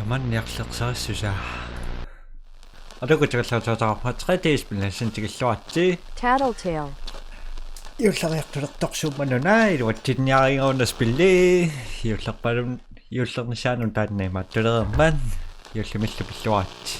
Таман ярлеқсариссуса. Алукутигаллаатаатаарпа 3D-спил нассантигиллуатти. Tattletail. Юллариартулерторсуумануна илуаттинниарингуунас пилли. Юллерпалун юллернисаанун тааннаймаа тулерерман. Юллимиллу пиллуаатти.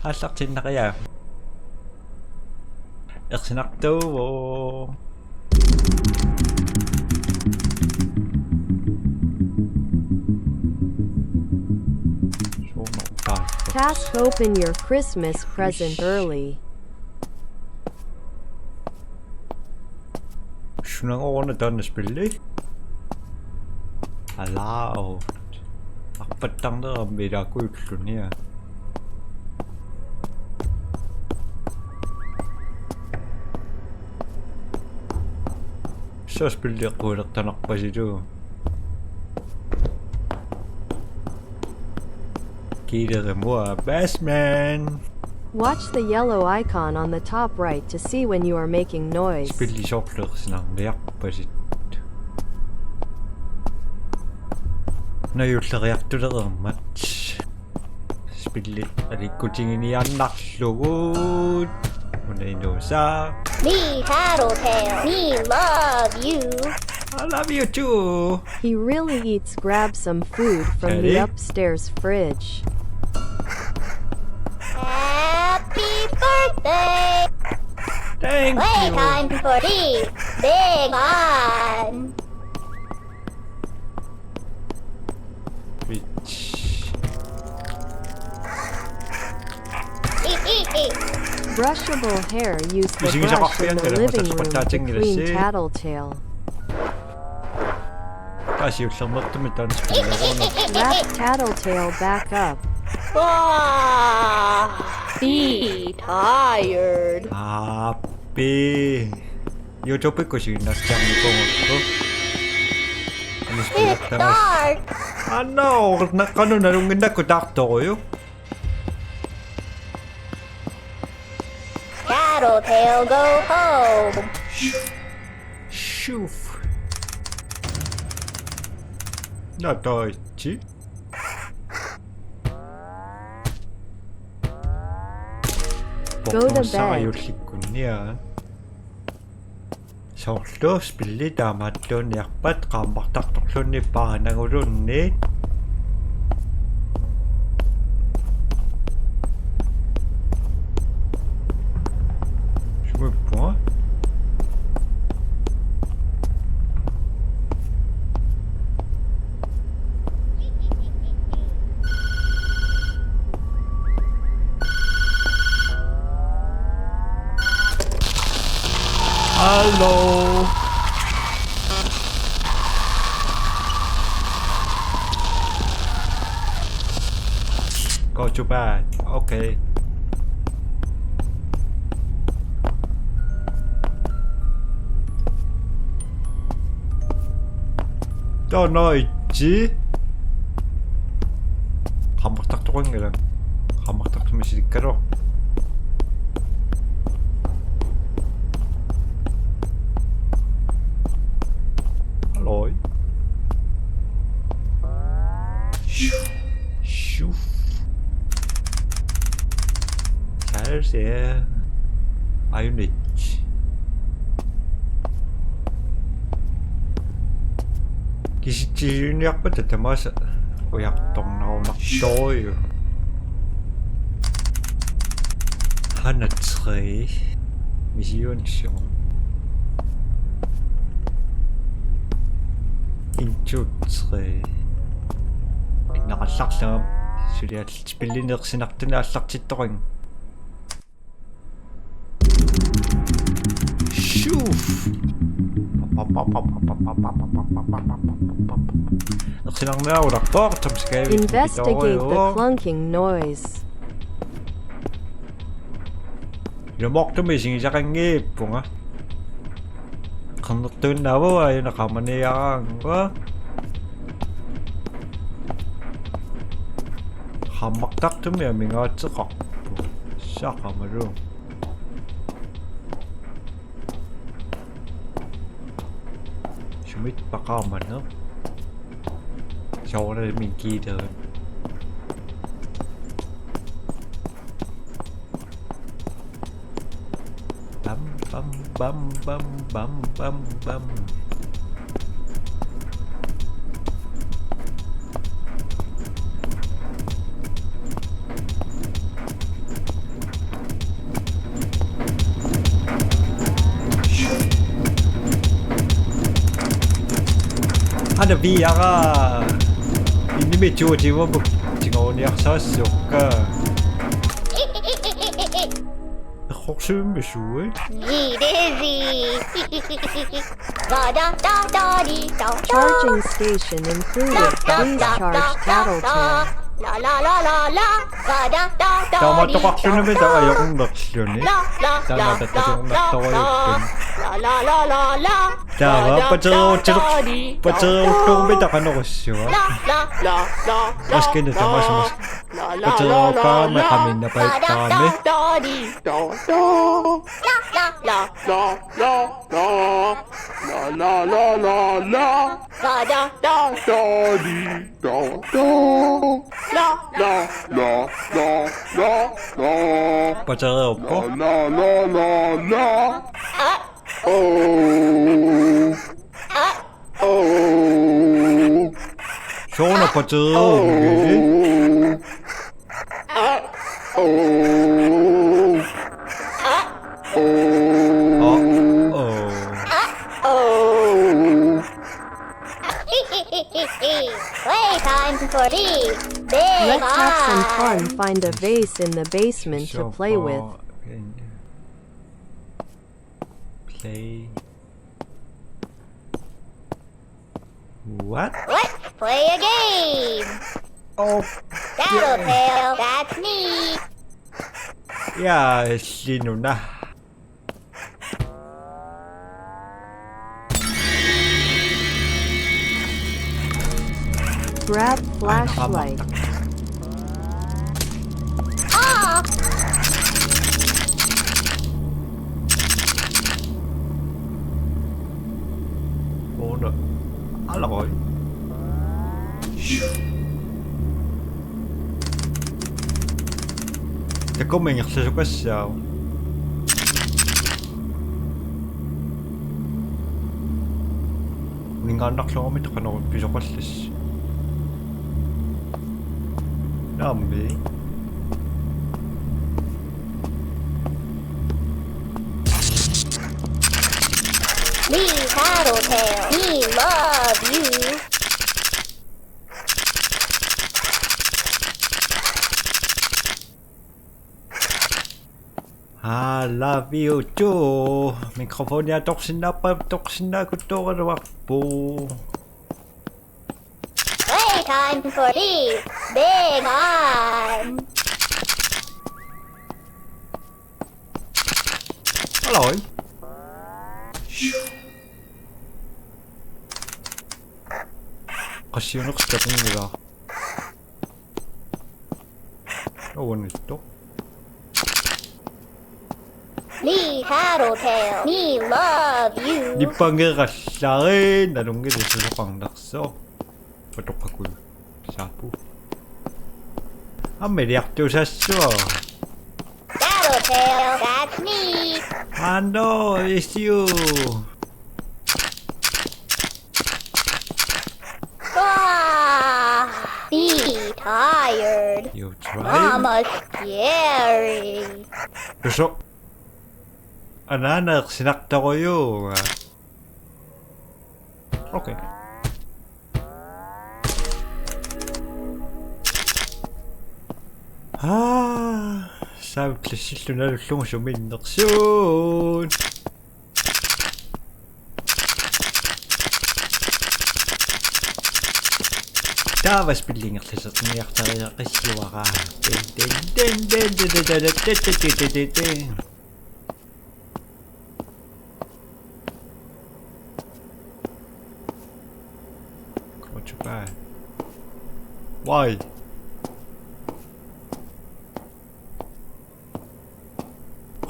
Аллартиннериаа. Ерсинартууво. Task open your Christmas present early. Snurrende dannespilli. Allowed. Arpattarnera midakuullunia. Så spilliqquulertanarpasilu. Kiiderimua Bassman. Watch the yellow icon on the top right to see when you are making noise. Spillisorlersinarniarpasit. Najullerjartulerermat. Spilli alikkutiнгiniannarlugut. Unainusa. Me, Tattletail. Me love you. I love you too. He really eats. Grab some food from the upstairs fridge. Happy birthday! Thank you. Playtime for the big one. Brushable hair. Use the brush in the living room to clean Tattletail. Wrap Tattletail back up. Be tired. Happy. YouTube It's dark. Ano, narunginda ko daktoyo. Tattletail, go home. Shoof. 나다있지? Go to bed. 사유리군요. 서울도 스필리 다마돈 약밭 감박닥독손이 바나고론네. 뭐? Hello. Go to bed. Okay. 너 있지? 감박딱 똑같은 거랑 감박딱 좀 시리까로. Hallo. Shuf. 잘 세. 아유네. 기시지는 약부터 대마서 약동 나오나 떠요. 하나 tre mission. Into 3. Inaqallaqlagam suliat spillineersinartuna-аллартитторин. Shoof. Investigate the clunking noise. Lumoktumisingisaqangiippunga. Qannertuunnaavua ayunaqamaniaraanga. Hammartaqtumi amingaatseqarpu. Saqamalu. Shumit paqaamana. Sjovt, at min guide bum bum bum bum bum. 하나 비야가 이님이 지워지면 뭐 지금 약사스가 혹시 무슨 Me dizzy. Da da da da dee da da. Charging station included. Please charge Tattletail. La la la la la. Da da da da. Tama to kaksunod na yung naksyon eh. La la la Tama to yung naktawa yun. la la la la la. Tama pacero tong bita ka no kusyo. La la la la. Mas kino tama sa mas pacero pa may kami na pa kami. Da dee da da. La la la la la. La la la la la. Da da da da dee da da. La la la la la la. Pacero po. La la la la. Oh. Oh. Şuna pacero. Oh. Oh. Playtime for me. Big Let's have some fun. eye. Find a vase in the basement to play with. Play. What? Let's play a game. Oh. Tattletail, that's me. 야, sino na? Grab flashlight. Ah, Ủa, à lỗi. Tylko mnie nie chce szukać ciał. Ninguém anda com homem, toca no piso com esses. Não, me. me Tattletail, me love you. I love you too. Mikrofonnya toksinda kuto ka po. Playtime for me. Big eye. Lỗi. Kasi yung step nila. Oh, ano ito? Me Tattletail, me love you. Di pa nga kasakin. Anong nga dito sa pang nakso? Patok ako. Sapo. Ah, may reactor sa so. Tattletail, that's me. Ano? It's you. Ah, be tired. You try? Mama's scary. Gusto? Anak, sinakta ko yun. Okay. Ah, sabi ko sila na lulong suminaksyon. Tapos piling ako sa niyak tayo kasiwa ka. What's your bad? Why?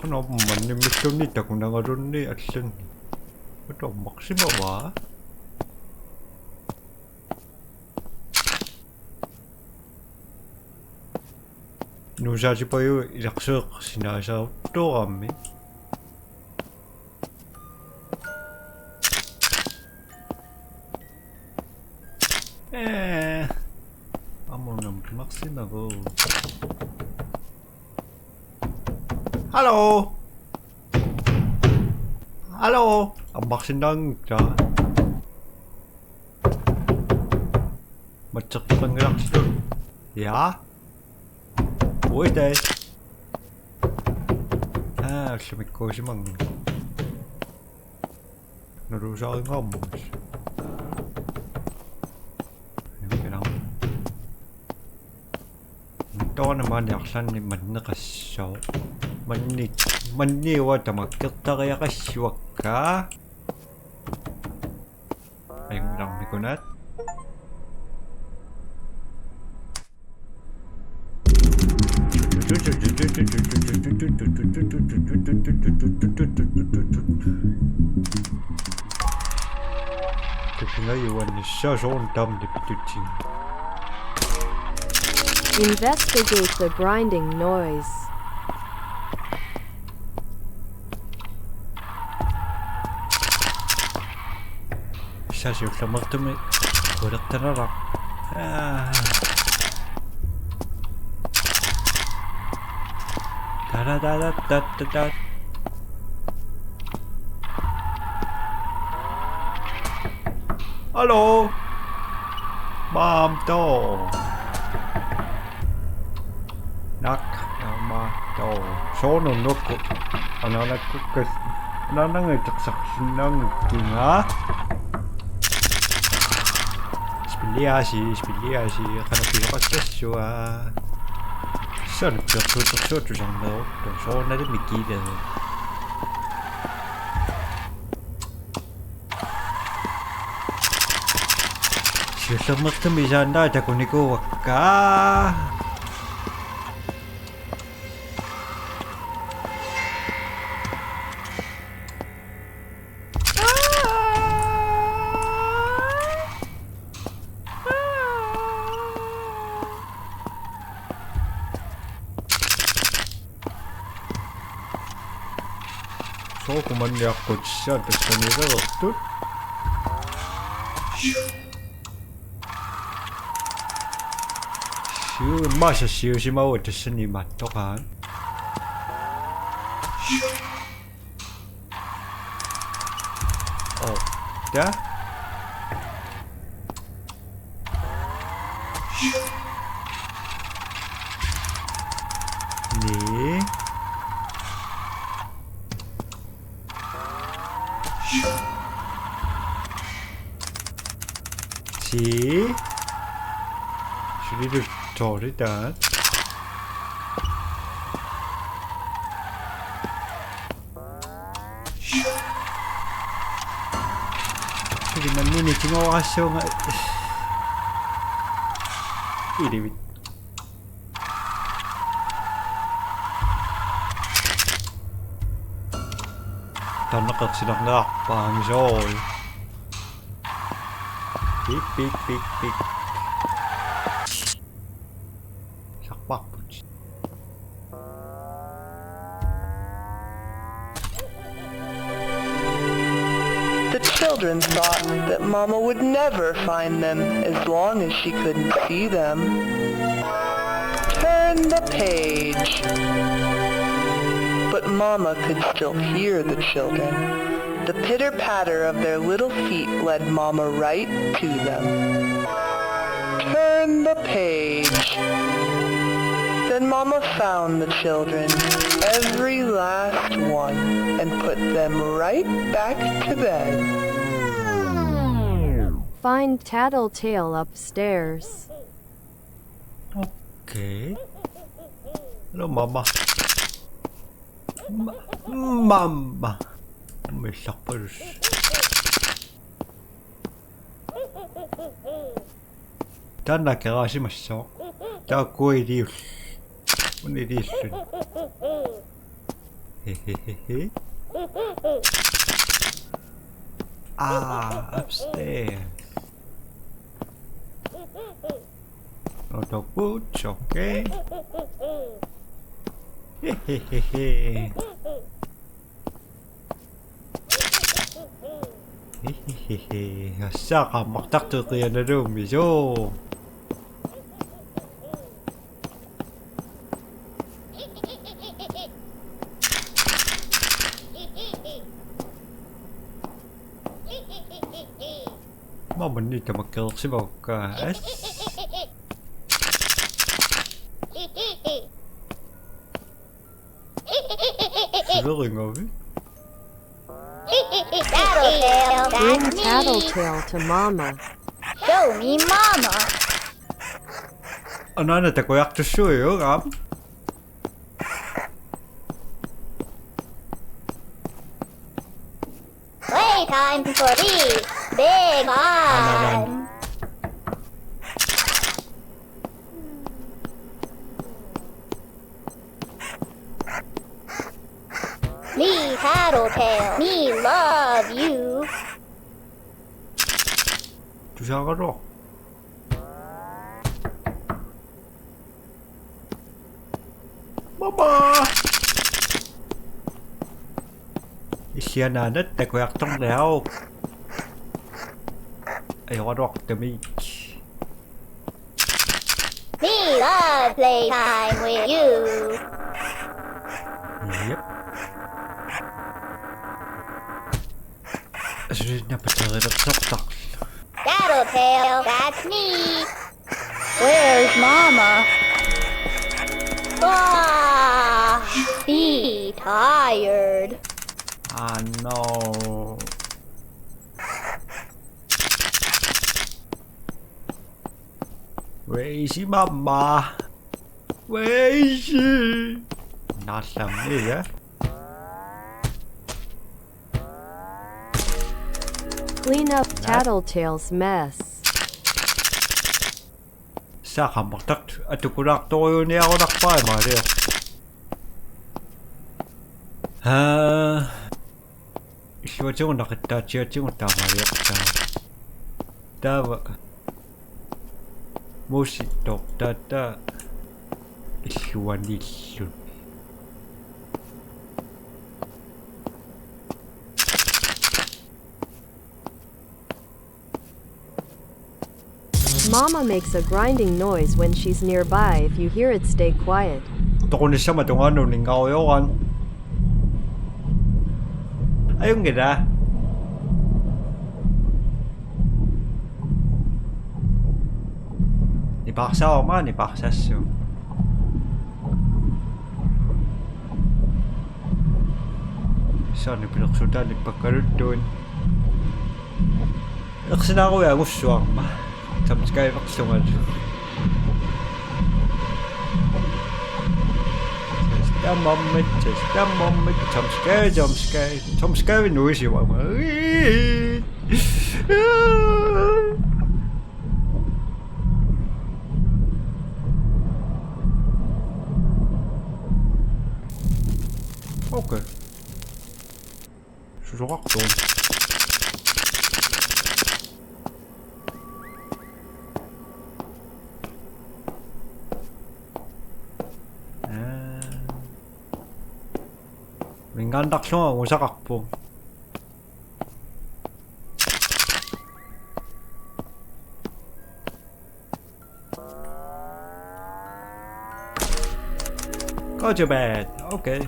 Ano man ni mission ni ta kung nangaroon ni action. Ito maksima ba? 누자지 봐요 이락서 신나서 또 감미 사모는 막시나고. Hello. Hello. Ông bác xin đăng trả. Mà chắc phân cái đăng xin. Dạ. Ủa đây. À, sao mày coi chứ mừng. Nó đủ rồi ngon bụng. Cái đâu. Đó là mà nhạc xanh thì mình nó có số. Mình đi qua tầm mặt chất ta cái shuộc cả. Anh đồng thì con nết. Tôi nói yêu anh sao số tâm để bị tuyệt chinh. Investigate the grinding noise. 사실 막 때문에 그렇더라. 다라다다다다다. Alo, bom tô. Đắt, bom tô. Số nó của nó là cái nó người thật sự nó người kìm hả? Spiliasi, karena tidak pasti jua. Sen betul jangan lo, so nanti mikir deh. Selamat temi janda jago niko waka. Kuman ya kutsa tersendiri waktu. Siu masa siu si mau tersendiri matok kan? Oh, dah. Ni. Si sudah dicari dan jadi mana ni cuma asal nggak ini tanah kecil nak panjol. Pik. Sakpak puji. The children thought that Mama would never find them as long as she couldn't see them. Turn the page. But Mama could still hear the children. The pitter-patter of their little feet led Mama right to them. Turn the page. Then Mama found the children, every last one, and put them right back to bed. Find Tattletail upstairs. Okay. Hello, Mama. Mama. May shoppers. Dan nakakasimasyo. Takoy dius. Uni disun. Hehehe. Upstairs. Not a boots, okay. Hehehe. Hehehe. Saka maktak tuh kaya na rumbiso. Man niitä mä kelsi vaikka Spilling of it. Tattletail, Bring that's me. Tattletail to Mama. Show me mama. On aina teko jaktu suju, Ram. Playtime for these big eyes. Me Tattletail, me love you. Du sagar då. Mamma! Isiana đất teko jaktu leo. Ei ole doktomi. Me love playtime with you. Yep. Nyt pitää ruveta Tattletail, that's me. Where's mama? Ah, be tired. Ah no. Where is she, Mama? Where is she? Not some nigga. Clean up Tattletail's mess. Saka magtakt at kunak toyo niya ako nakpay Mario. Siwa chiyo nakita chiyo ta Mario ta. Tawa. Musi tok ta. Siwa nisu. Mama makes a grinding noise when she's nearby. If you hear it, stay quiet. Toko ni siya matungano ni ngayokan. Ayun gina. Nipaksa ako man, nipaksa siya. Saan nipilaksudan, nipagkarot doon. Kasi na ako yung gusto ang Sampai sekali maksimal. Just a moment. Jump scare noise you want. Okay. Zo doen. 인간 닥쳐 오사 각보. Go to bed. Okay.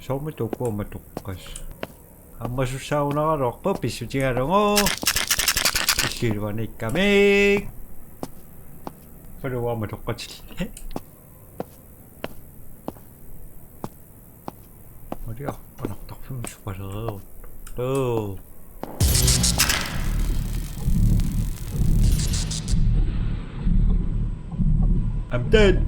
Số mấy chục của mà chục coi. Amma susah una rock papi suci ngarongo. Isirwa ni kami. Kedua medok kecil. 어디야? 낙film 수가서 또 I'm dead.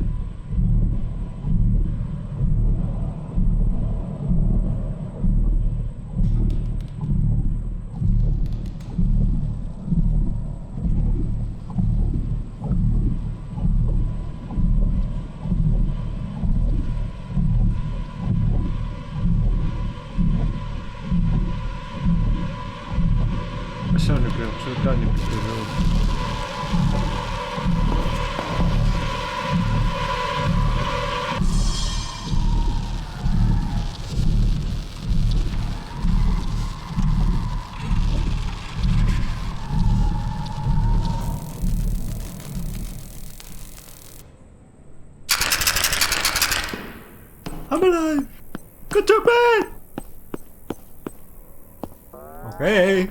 Sono più assolutamente più I'm alive! Go to bed! Okay.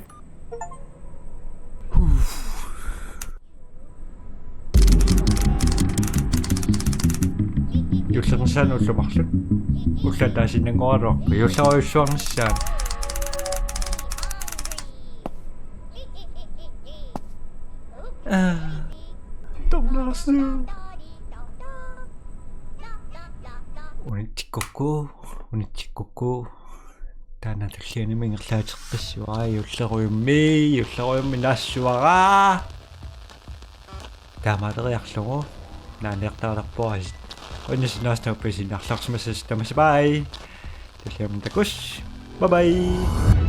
Юллернсаан уллумарлут уллатаасинангоалуарпа юлларуйуссуарнссаан томнарсу унитсиккукку таана таллианими ингерлаатеққиссуараа юллеруйумми наассуараа таамаалериарлугу наанеэртаалерпуарасит оннисинаастаупписинарларсмассас тамасбай таллиамтакус бай бай